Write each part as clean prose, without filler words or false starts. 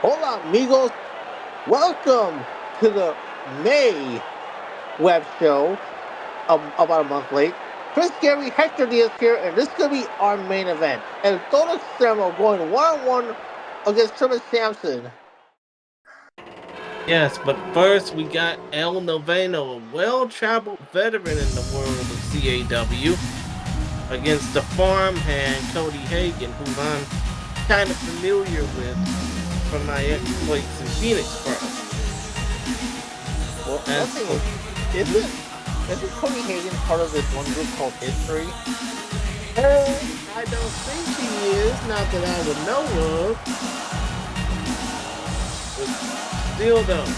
Hola, amigos. Welcome to the May web show. About a month late. Chris Gary, Hector Diaz here, and this is going to be our main event. And Toro Extremo going one-on-one against Sherman Samson. Yes, but first we got El Noveno, a well-traveled veteran in the world of CAW, against the farmhand Cody Hagen, who I'm kind of familiar with from my exploits in Phoenix Pro. Well, one thing isn't Cody Hagen part of this one group called History? I don't think he is, not that I would know of. But still though,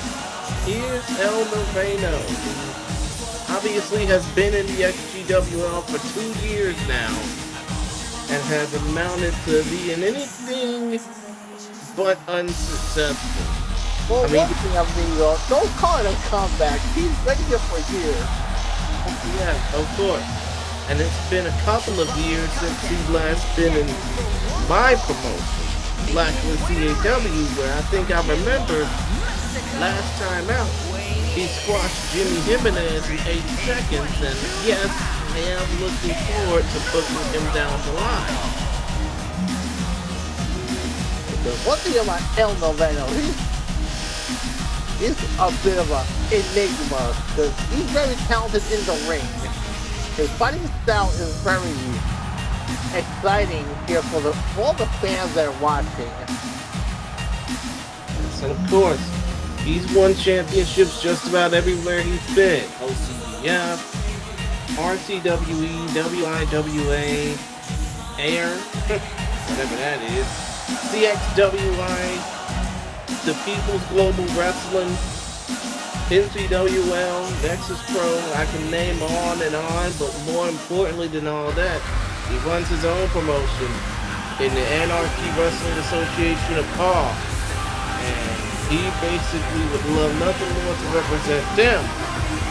here's El Noveno, who obviously has been in the XGWL for 2 years now, and has amounted to being anything but unsuccessful. Well, one thing don't call it a comeback. He's been here for years. Yeah, of course. And it's been a couple of years since he last been in my promotion, Blacklist CAW, where I think I remember last time out, he squashed Jimmy Jimenez in 8 seconds, and yes, I am looking forward to booking him down the line. The one thing about El Noveno, he's a bit of an enigma because he's very talented in the ring. His fighting style is very exciting here for all the fans that are watching. Yes, and of course, he's won championships just about everywhere he's been. OCBF, RCWE, WIWA, AIR, whatever that is, CXWI, the People's Global Wrestling, NCWL, Nexus Pro. I can name on, but more importantly than all that, he runs his own promotion in the Anarchy Wrestling Association of Paul. And he basically would love nothing more to represent them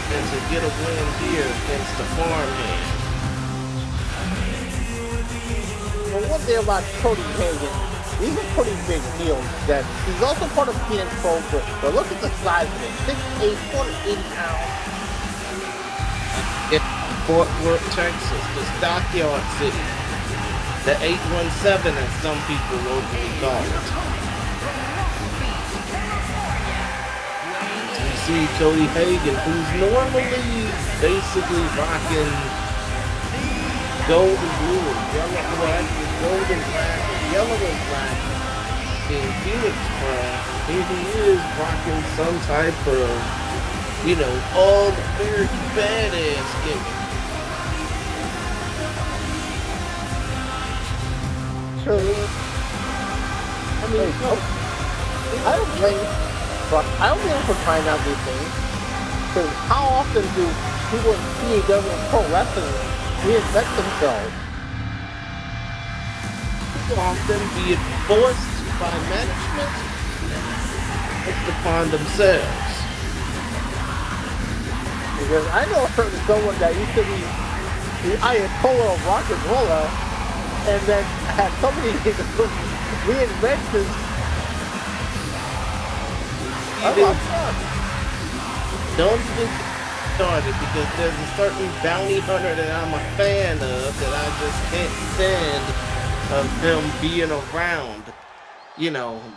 than to get a win here against the farmhand. Well, one thing about Cody Hagen, he's a pretty big deal. That he's also part of Phoenix Pro, but look at the size of it: 6'8", 280 pounds. In Fort Worth, Texas, the Stockyard City, the 817, as some people locally call it. You see Cody Hagen, who's normally basically rocking gold and blue and yellow, gold and black, yellow and black in Phoenix Pro. Here he is rocking some type of, all very badass gimmick. Sure. I mean, I don't blame him for trying out these things. Because how often do people in CAW and pro wrestling reinvent themselves? Often be it forced by management, it's upon themselves. Because I know someone that used to be the Ayatollah of rock and roll, and then had so many reinventions. Don't get started, because there's a certain bounty hunter that I'm a fan of that I just can't stand of him being around.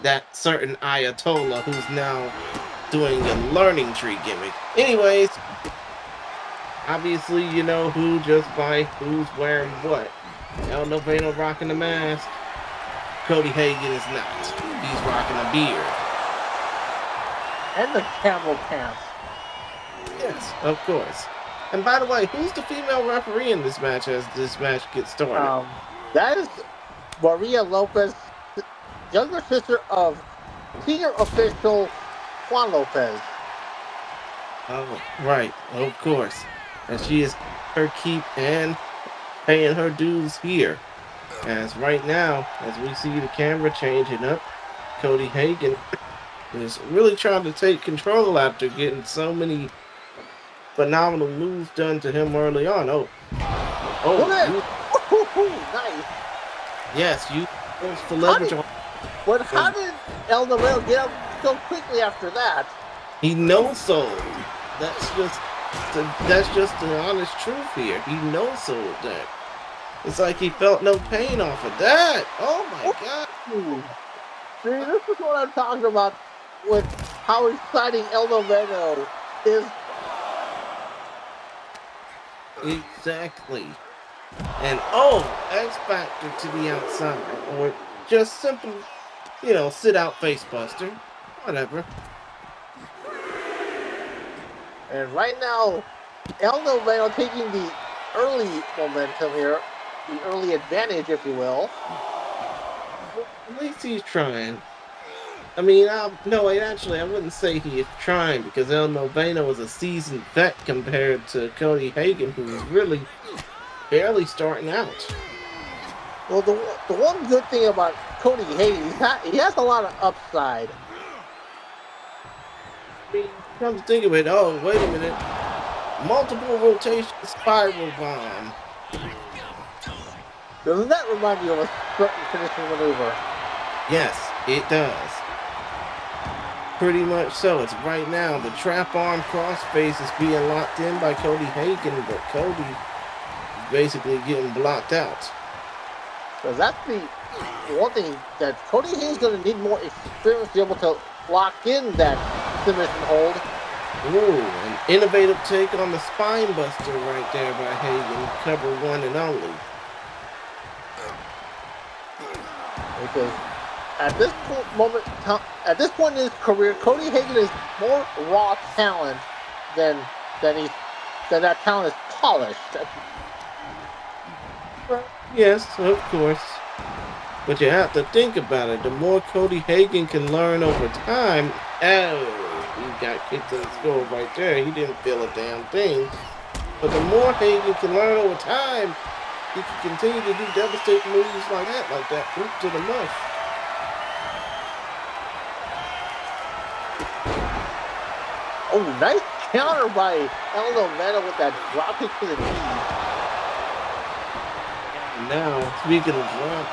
That certain Ayatollah who's now doing a learning tree gimmick. Anyways, obviously you know who just by who's wearing what. El Noveno rocking the mask. Cody Hagen is not. He's rocking a beard. And the camel pants. Yes, of course. And by the way, who's the female referee in this match as this match gets started? That is Maria Lopez, younger sister of senior official Juan Lopez. Oh, right, of course. And she is her keep and paying her dues here. As right now, as we see the camera changing up, Cody Hagen is really trying to take control after getting so many phenomenal moves done to him early on. Nice. Yes, you the leverage on. But how did El Noveno get up so quickly after that? He no-sold. That's just the honest truth here. He no-sold that. It's like he felt no pain off of that. Oh my God. Ooh. See, this is what I'm talking about with how exciting El Noveno is. Exactly. And oh, X Factor to the outside. Or just simple, sit out face buster. Whatever. And right now, El Noveno taking the early momentum here, the early advantage, if you will. At least he's trying. I mean, no, I wouldn't say he is trying because El Noveno is a seasoned vet compared to Cody Hagen, who is really barely starting out. Well, the one good thing about Cody Hagen, he has a lot of upside. I mean, come to think of it, oh, wait a minute. Multiple rotation spiral bomb. Doesn't that remind you of a certain finishing maneuver? Yes, it does. Pretty much so. It's right now. The trap arm crossface is being locked in by Cody Hagen, but Cody is basically getting blocked out. Because that's the one thing that Cody Hagen's going to need more experience to be able to lock in that submission hold. Ooh, an innovative take on the spine buster right there by Hagen. Cover one and only. Because at this point in his career, Cody Hagen is more raw talent than that talent is polished. Yes, of course. But you have to think about it. The more Cody Hagen can learn over time, he got kicked in the skull right there. He didn't feel a damn thing. But the more Hagen can learn over time, he can continue to do devastating moves like that boot to the mush. Oh, nice counter by El Noveno with that drop kick to the knee. Now, speaking of drop,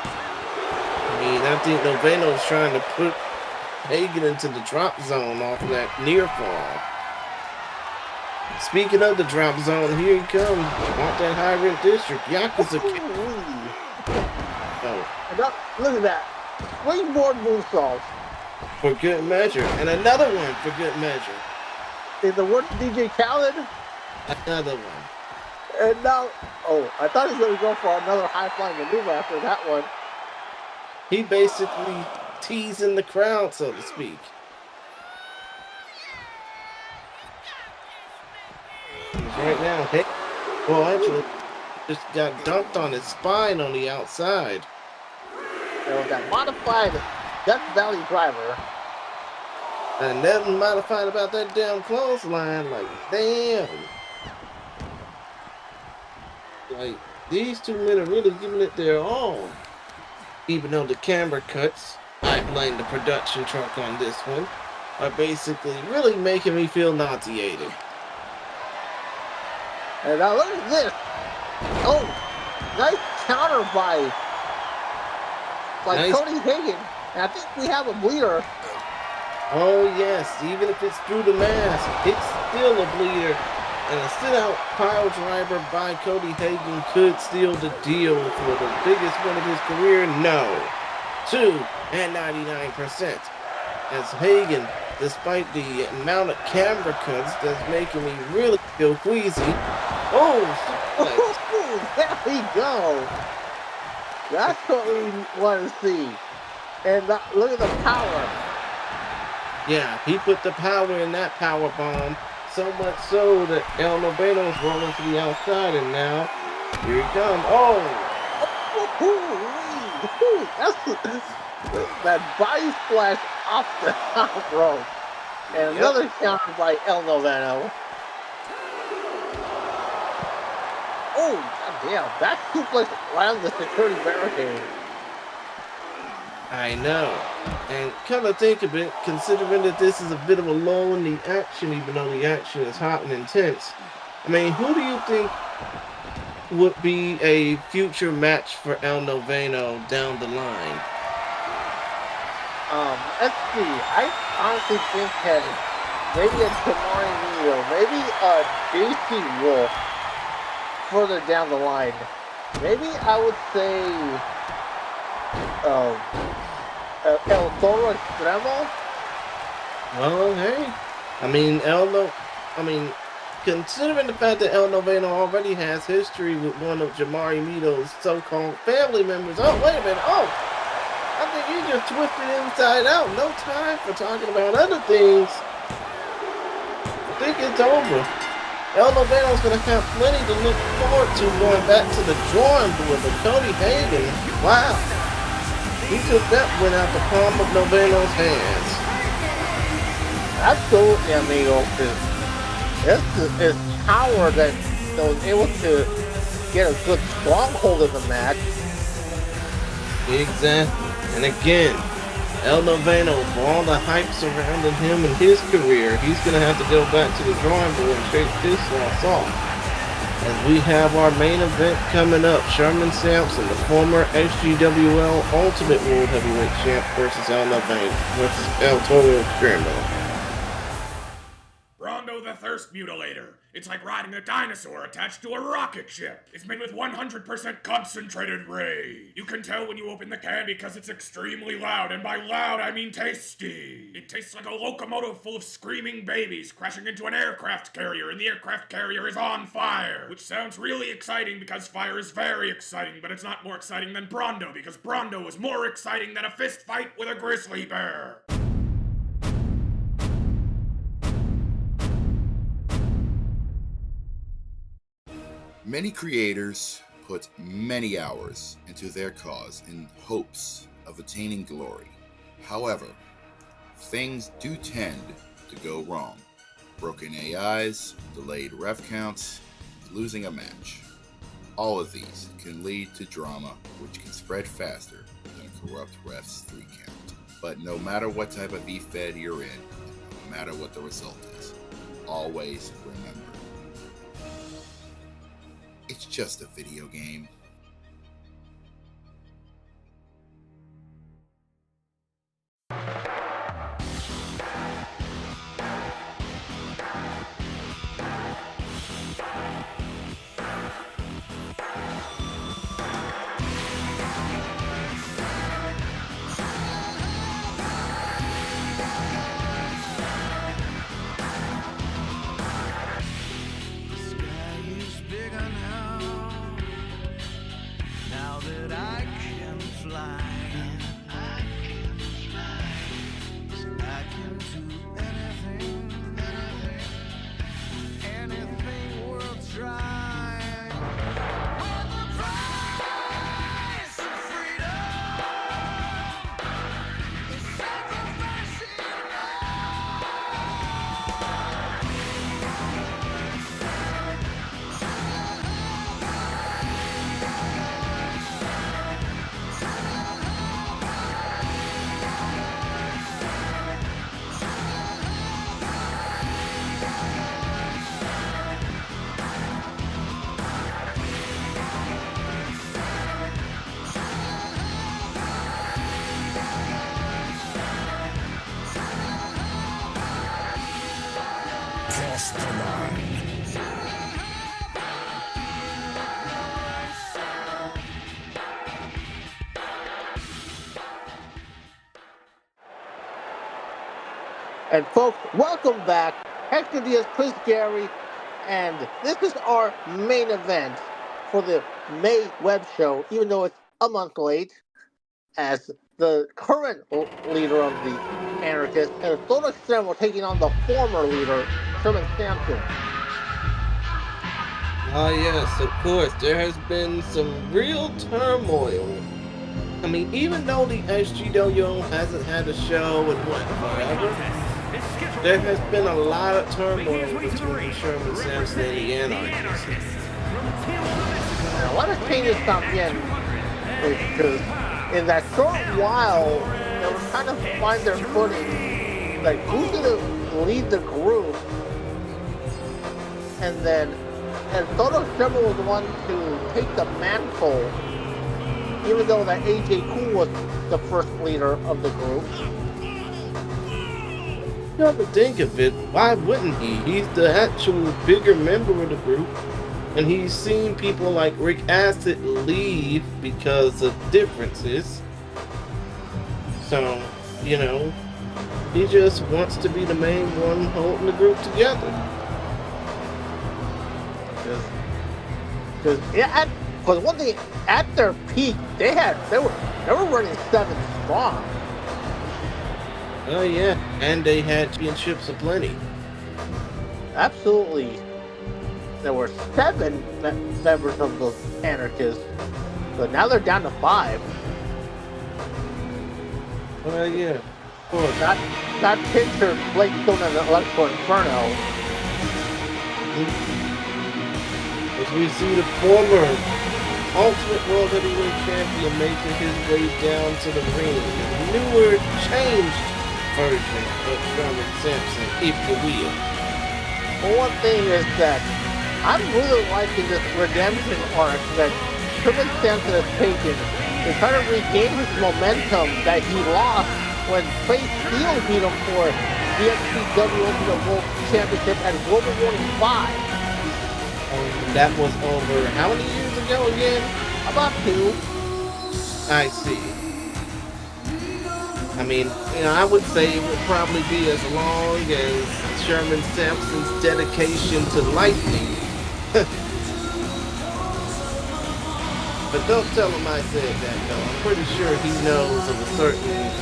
I think Noveno's trying to put Hagen into the drop zone off of that near fall. Speaking of the drop zone, here he comes. Off that high rent district. Yakuza kick. Oh. Look at that. Springboard moonsault. For good measure. And another one for good measure. In the one DJ Khaled? Another one. And now, I thought he was going to go for another high-flying maneuver after that one. He basically teasing the crowd, so to speak. Right now, actually, just got dumped on his spine on the outside. There was that modified Death Valley driver. And nothing modified about that damn clothesline. Like, damn. Like, these two men are really giving it their all. Even though the camera cuts, I blame the production truck on this one, are basically really making me feel nauseated. And now look at this. Oh, nice counter by Nice. Cody Hagen. And I think we have a bleeder. Oh yes, even if it's through the mask, it's still a bleeder. And a sit-out pile driver by Cody Hagen could seal the deal for the biggest win of his career. No. 2 and 99%. As Hagen, despite the amount of camera cuts that's making me really feel queasy. Oh, there we go. That's what we want to see. And look at the power. Yeah, he put the power in that power bomb. So much so that El Noveno's rolling to the outside, and now here he comes. Oh! That's that body splash off the top rope. And another counter by El Noveno. Oh, goddamn. That suplex around the security barricade. I know. And kind of think of it, considering that this is a bit of a lull in the action, even though the action is hot and intense. I mean, who do you think would be a future match for El Noveno down the line? Let's see. I honestly think that maybe a Tamari Nito, maybe a JC Wolf further down the line. Maybe I would say um, El Toro Extremo. Well, hey, I mean, considering the fact that El Noveno already has history with one of Jamari Mito's so-called family members. Oh, wait a minute. Oh, I think you just twisted inside out. No time for talking about other things. I think it's over. El Noveno's going to have plenty to look forward to going back to the drawing board. But Cody Hagen, wow, he took that win out the palm of Noveno's hands. Absolutely, amigo. It's power that was able to get a good stronghold in the match. Exactly. And again, El Noveno, for all the hype surrounding him and his career, he's going to have to go back to the drawing board and shake this loss off. As we have our main event coming up, Sherman Samson, the former XGWL Ultimate World Heavyweight Champ versus El Noveno versus El Toro Extremo. The Thirst Mutilator. It's like riding a dinosaur attached to a rocket ship. It's made with 100% concentrated ray. You can tell when you open the can because it's extremely loud, and by loud I mean tasty. It tastes like a locomotive full of screaming babies crashing into an aircraft carrier, and the aircraft carrier is on fire. Which sounds really exciting because fire is very exciting, but it's not more exciting than Brondo because Brondo is more exciting than a fist fight with a grizzly bear. Many creators put many hours into their cause in hopes of attaining glory. However, things do tend to go wrong. Broken AIs, delayed ref counts, losing a match. All of these can lead to drama which can spread faster than a corrupt ref's 3 count. But no matter what type of E-Fed you're in, no matter what the result is, always remember, it's just a video game. And folks, welcome back. Hector Diaz, Chris Gary, and this is our main event for the May web show, even though it's a month late, as the current leader of the Anarchists, and Toro Extremo taking on the former leader, Sherman Samson. Ah, yes, of course. There has been some real turmoil. I mean, even though the XGWL hasn't had a show in forever, there has been a lot of turmoil between Sherman Samson and the Anarchists. A lot of changes también, because in that short while, they were trying to find their footing, like who's going to lead the group, and Toro Extremo was the one to take the mantle even though that AJ Cool was the first leader of the group. Come to think of it, why wouldn't he? He's the actual bigger member of the group, and he's seen people like Rick Acid leave because of differences. So, he just wants to be the main one holding the group together. Because one thing, at their peak, they were running 7 strong. Oh yeah, and they had championships aplenty. Absolutely. There were 7 members of the Anarchists, but now they're down to 5. Well, yeah. Of course. Not pictured Blake Stone and the Electro Inferno. As we see the former Ultimate World Heavyweight Champion making his way down to the ring, a newer, changed version of Sherman Samson, if you will. Well, one thing is that I'm really liking this redemption arc that Sherman Samson has taken to try to regain his momentum that he lost when Trey Steele beat him for the XGWL Ultimate World Championship at Global Warning 5. That was over how many years ago again? About 2. I see. I mean, I would say it would probably be as long as Sherman Samson's dedication to lightning. But don't tell him I said that, though. I'm pretty sure he knows of a certain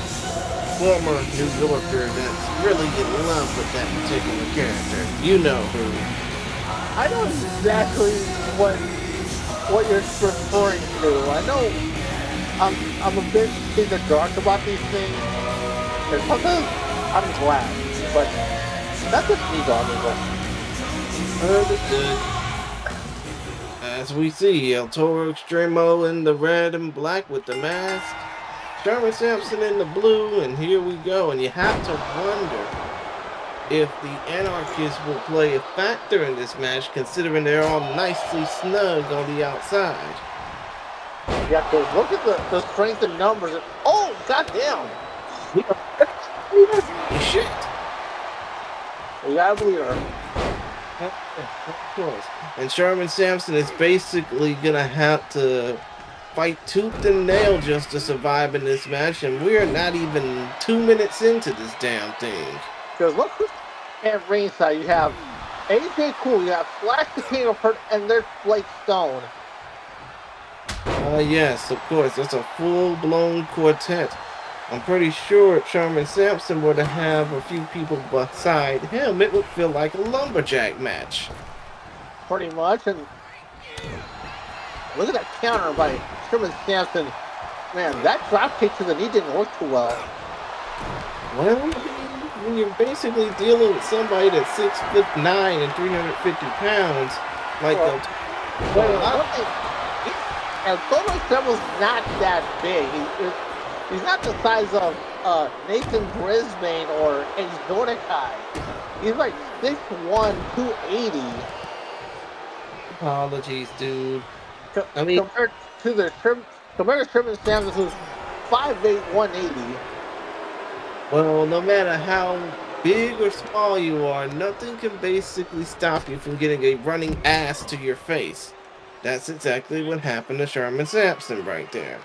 former New Yorker that's really in love with that particular character. You know who. I know exactly what you're referring to. I know I'm a bit in the dark about these things, and sometimes I'm glad, but that's just me talking. Understood. As we see, El Toro Extremo in the red and black with the mask, Sherman Samson in the blue, and here we go. And you have to wonder if the Anarchists will play a factor in this match, considering they're all nicely snug on the outside. Yeah, because look at the strength in numbers. Oh, goddamn! Shit. We got a bleeder. Of course. And Sherman Samson is basically gonna have to fight tooth and nail just to survive in this match, and we're not even 2 minutes into this damn thing. Because look who's at ringside. You have AJ Cool, you have Flash the King of Hurt, and there's Blake Stone. Yes, of course. That's a full-blown quartet. I'm pretty sure if Sherman Samson were to have a few people beside him, it would feel like a lumberjack match. Pretty much, and look at that counter by Sherman Samson. Man, that drop kick to the knee didn't work too well. Well, when you're basically dealing with somebody that's 6'9" and 350 pounds, like and Toro Extremo's not that big. He's not the size of Nathan Brisbane or Eddie Zornikai. He's like 6'1", 280. Apologies, dude. Compared to Sherman Samson, who's 5'8", 180. Well, no matter how big or small you are, nothing can basically stop you from getting a running ass to your face. That's exactly what happened to Sherman Samson right there.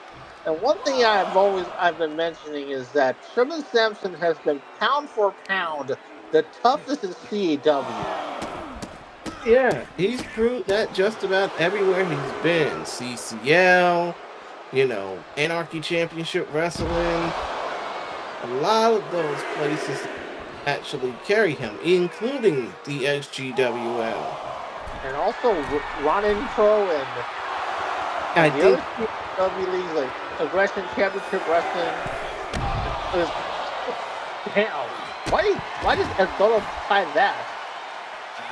And one thing I've been mentioning is that Sherman Samson has been pound for pound the toughest in CAW. Yeah, he's proved that just about everywhere he's been. CCL, Anarchy Championship Wrestling. A lot of those places actually carry him, including the XGWL. And also Ron Intro and the other CW leagues like Aggression Championship Wrestling. Damn. Why does El Toro find that?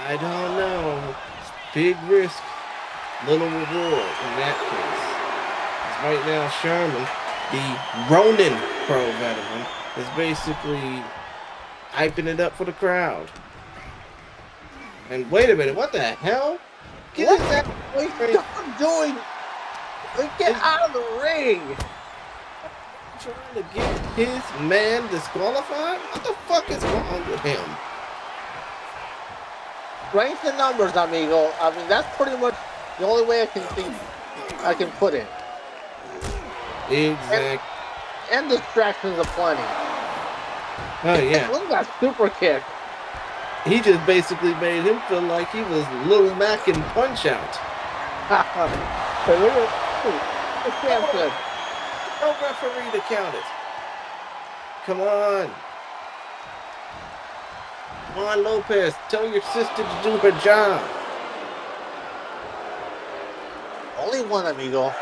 I don't know. Big risk, little reward in that case. Right now, Sherman, the Ronin Pro veteran, is basically hyping it up for the crowd. And wait a minute, what the hell? What is that doing? Get Is out of the ring! trying to get his man disqualified? What the fuck is wrong with him? Rank the numbers, amigo. I mean, that's pretty much the only way I can think I can put it. Exactly. And distractions aplenty. Oh yeah. Look at that super kick. He just basically made him feel like he was Lil Mac in Punch Out. Hey, look at Samson. No referee to count it. Come on. Come on, Lopez. Tell your sister to do her job. Only one, amigo.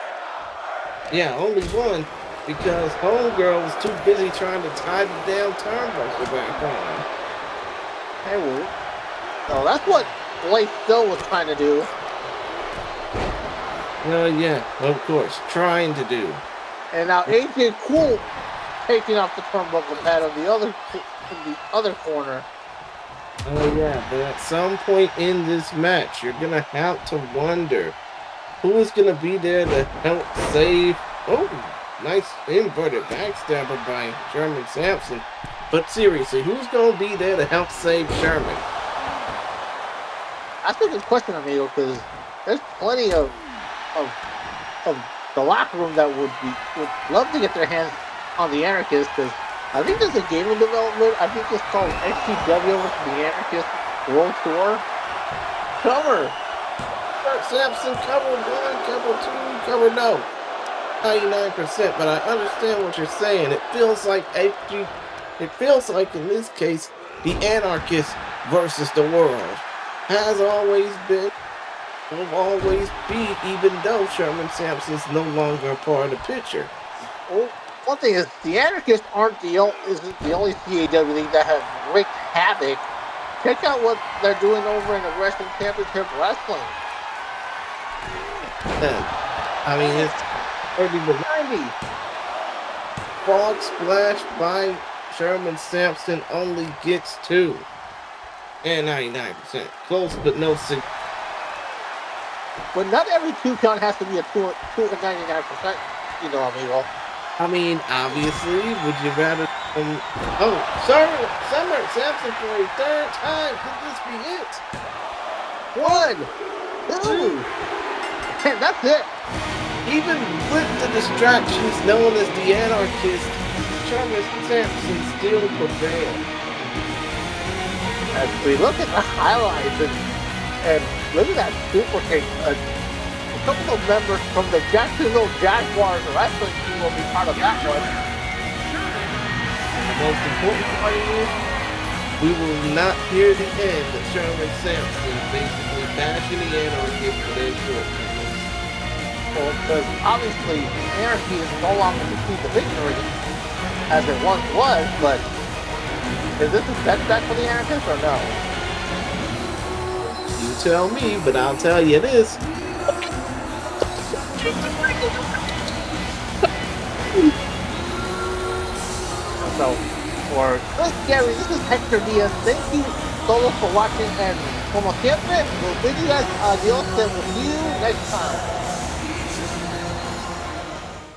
Yeah, only one. Because homegirl was too busy trying to tie the damn turnbuckle back on. Hey, well, no, that's what Blake Still was trying to do. Yeah, of course. Trying to do. And now AJ Cool taking off the turnbuckle pad of the other corner. Oh yeah, but at some point in this match, you're gonna have to wonder who is gonna be there to help save. Oh, nice inverted backstabber by Sherman Samson. But seriously, who's gonna be there to help save Sherman? That's a good question, amigo, because there's plenty of the locker room that would love to get their hands on the Anarchist, because I think there's a game in development. I think it's called XGWL, which is the Anarchist World Tour. Cover. Samson, cover one, cover two, cover no. 99%, but I understand what you're saying. It feels like in this case, the Anarchist versus the world has always been, will always be, even though Sherman Samson's no longer a part of the picture. Well, one thing is, the Anarchists isn't the only CAW league that has wreaked havoc. Check out what they're doing over in the Wrestling Championship Wrestling. I mean, it's early to 90. Frog splash by Sherman Samson only gets 2. And 99%. Close, but no sig. But not every 2 count has to be a 299%, you know, amigo. I mean, obviously, would you rather... Summer Samson for a 3rd time. Could this be it? 1, 2, and that's it. Even with the distractions known as the Anarchist, Sherman Samson still prevailed. As we look at the highlights and look at that super kick, a couple of members from the Jacksonville Jaguars wrestling team will be part of that one. The most important part is we will not hear the end of Sherman Samson basically bashing the Anarchists for their shortcomings. Well, because obviously Anarchy is no longer the victory as it once was, but is this a setback for the Anarchists or no? You tell me, but I'll tell you this. So, for Chris Gary, this is Hector Diaz. Thank you, todos, for watching, and como siempre, we'll bid you guys adios, and we'll see you next time.